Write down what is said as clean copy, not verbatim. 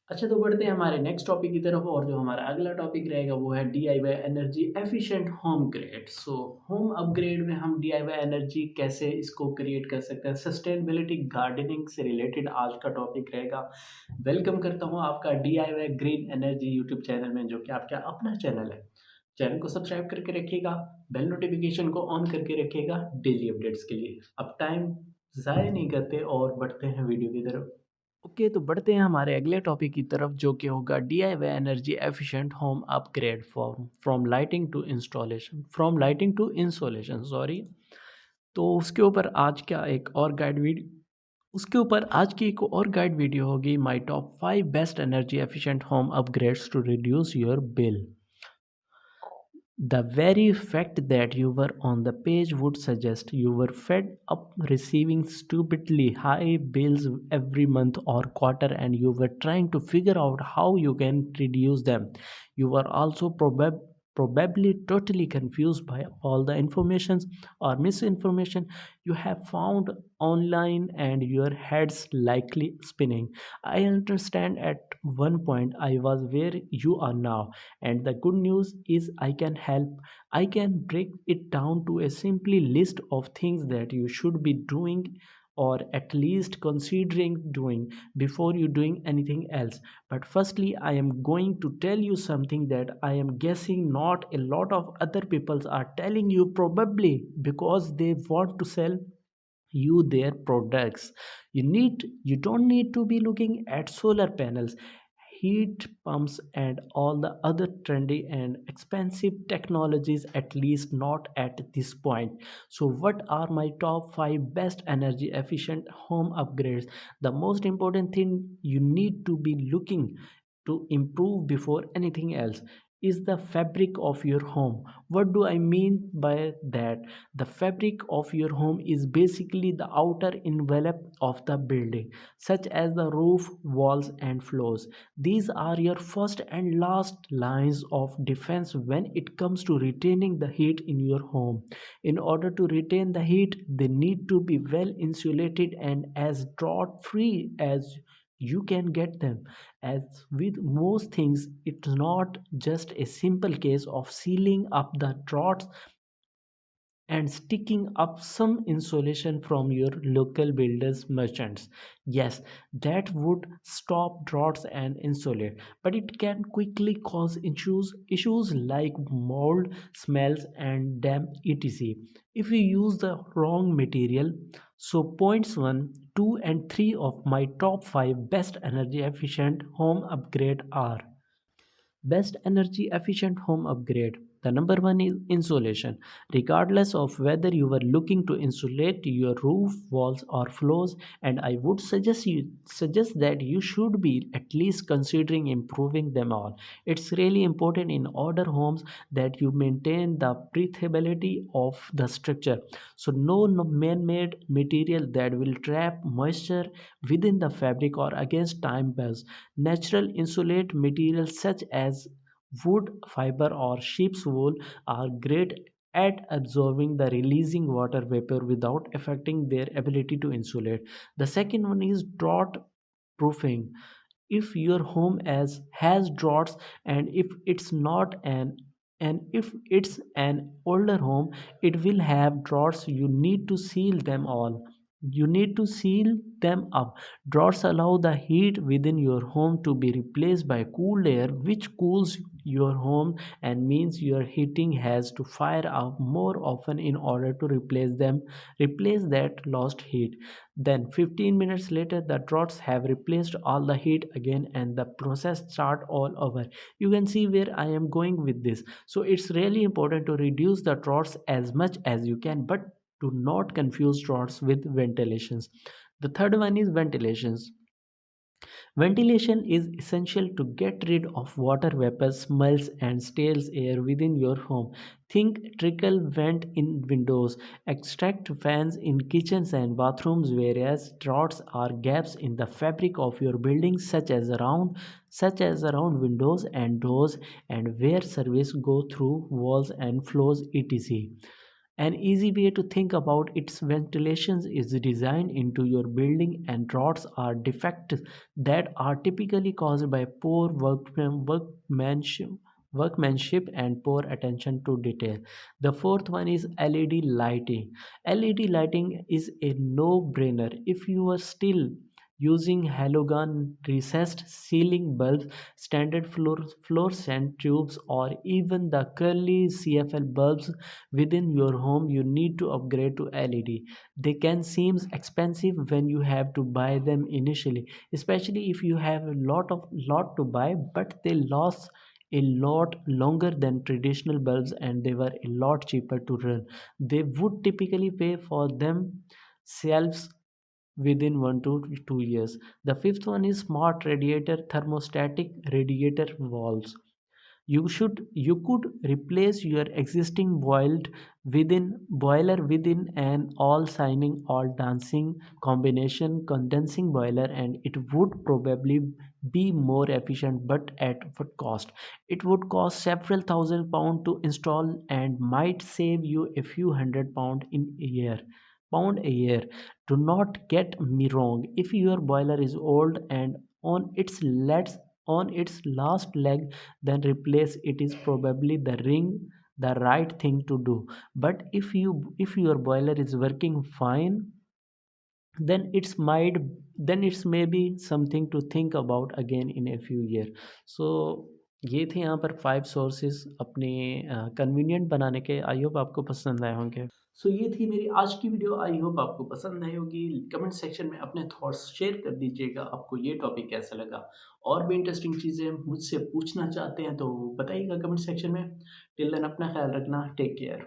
अच्छा, तो बढ़ते हैं हमारे नेक्स्ट टॉपिक की तरफ और जो हमारा अगला टॉपिक रहेगा वो है DIY energy efficient home grade. So home upgrade में हम डीआईवाई एनर्जी कैसे इसको क्रिएट कर सकते हैं, सस्टेनेबिलिटी गार्डनिंग से रिलेटेड आज का टॉपिक रहेगा। वेलकम करता हूँ आपका DIY green energy YouTube channel में, जो कि आपका अपना चैनल है। चैनल को सब्सक्राइब करके रखिएगा, बेल नोटिफिकेशन को ऑन करके रखिएगा डेली अपडेट्स के लिए। अब टाइम ज़ाया नहीं करते और बढ़ते हैं वीडियो की तरफ। ओके, तो बढ़ते हैं हमारे अगले टॉपिक की तरफ, जो कि होगा DIY energy efficient home upgrade form from lighting to insulation sorry. तो उसके ऊपर आज की एक और गाइड वीडियो होगी, my top 5 best energy efficient home upgrades to reduce your bill. The very fact that you were on the page would suggest you were fed up receiving stupidly high bills every month or quarter, and you were trying to figure out how you can reduce them. You were also probably totally confused by all the information or misinformation you have found online, and your head's likely spinning. I understand at one point I was where you are now, and the good news is I can help. I can break it down to a simply list of things that you should be doing, or at least considering doing, before you doing anything else. But firstly, I am going to tell you something that I am guessing not a lot of other people are telling you, probably because they want to sell you their products. You don't need to be looking at solar panels, heat pumps, and all the other trendy and expensive technologies, at least not at this point. So what are my top 5 best energy efficient home upgrades? The most important thing you need to be looking to improve before anything else is the fabric of your home. What do I mean by that? The fabric of your home is basically the outer envelope of the building, such as the roof, walls, and floors. These are your first and last lines of defense when it comes to retaining the heat in your home. In order to retain the heat, they need to be well insulated and as drought free as you can get them. As with most things, it's not just a simple case of sealing up the draughts and sticking up some insulation from your local builders merchants. Yes, that would stop droughts and insulate, but it can quickly cause issues like mold, smells, and damp etc. if you use the wrong material. So points 1, 2, and 3 of my top 5 best energy efficient home upgrade are: best energy efficient home upgrade. The number one is insulation. Regardless of whether you are looking to insulate your roof, walls, or floors, and I would suggest that you should be at least considering improving them all. It's really important in older homes that you maintain the breathability of the structure. So no man-made material that will trap moisture within the fabric or against time burns. Natural insulate materials such as wood, fiber, or sheep's wool are great at absorbing the releasing water vapor without affecting their ability to insulate. The second one is drought proofing. If your home has droughts, and if it's an older home, it will have droughts. You need to seal them up. Droughts allow the heat within your home to be replaced by cool air, which cools your home and means your heating has to fire up more often in order to replace that lost heat. Then 15 minutes later, the droughts have replaced all the heat again, and the process start all over. You can see where I am going with this. So it's really important to reduce the droughts as much as you can, but do not confuse droughts with ventilations. The third one is ventilations. Ventilation is essential to get rid of water vapor, smells, and stale air within your home. Think trickle vent in windows, extract fans in kitchens and bathrooms, whereas draughts are gaps in the fabric of your building, such as around windows and doors, and where service go through walls and floors, etc. An easy way to think about its ventilation is designed into your building, and drafts are defects that are typically caused by poor workmanship and poor attention to detail. The fourth one is LED lighting. LED lighting is a no-brainer. If you are still using halogen recessed ceiling bulbs, standard fluorescent tubes, or even the curly CFL bulbs within your home, you need to upgrade to LED. They can seem expensive when you have to buy them initially, especially if you have a lot to buy, but they last a lot longer than traditional bulbs and they were a lot cheaper to run. They would typically pay for themselves within 1 to 2 years. The fifth one is smart radiator thermostatic radiator valves. You could replace your existing boiler within an all signing all dancing combination condensing boiler, and it would probably be more efficient, but at what cost? It would cost several thousand pounds to install and might save you a few hundred pound a year. Do not get me wrong, if your boiler is old and on its last leg, then replace it is probably the right thing to do. But if your boiler is working fine, then it's maybe something to think about again in a few year. So ये थे यहाँ पर 5 sources अपने convenient बनाने के। I hope आपको पसंद आए होंगे। सो ये थी मेरी आज की वीडियो। आई होप आपको पसंद आई होगी। कमेंट सेक्शन में अपने थॉट्स शेयर कर दीजिएगा, आपको ये टॉपिक कैसा लगा। और भी इंटरेस्टिंग चीज़ें मुझसे पूछना चाहते हैं तो बताइएगा कमेंट सेक्शन में। टिल देन अपना ख्याल रखना। Take care.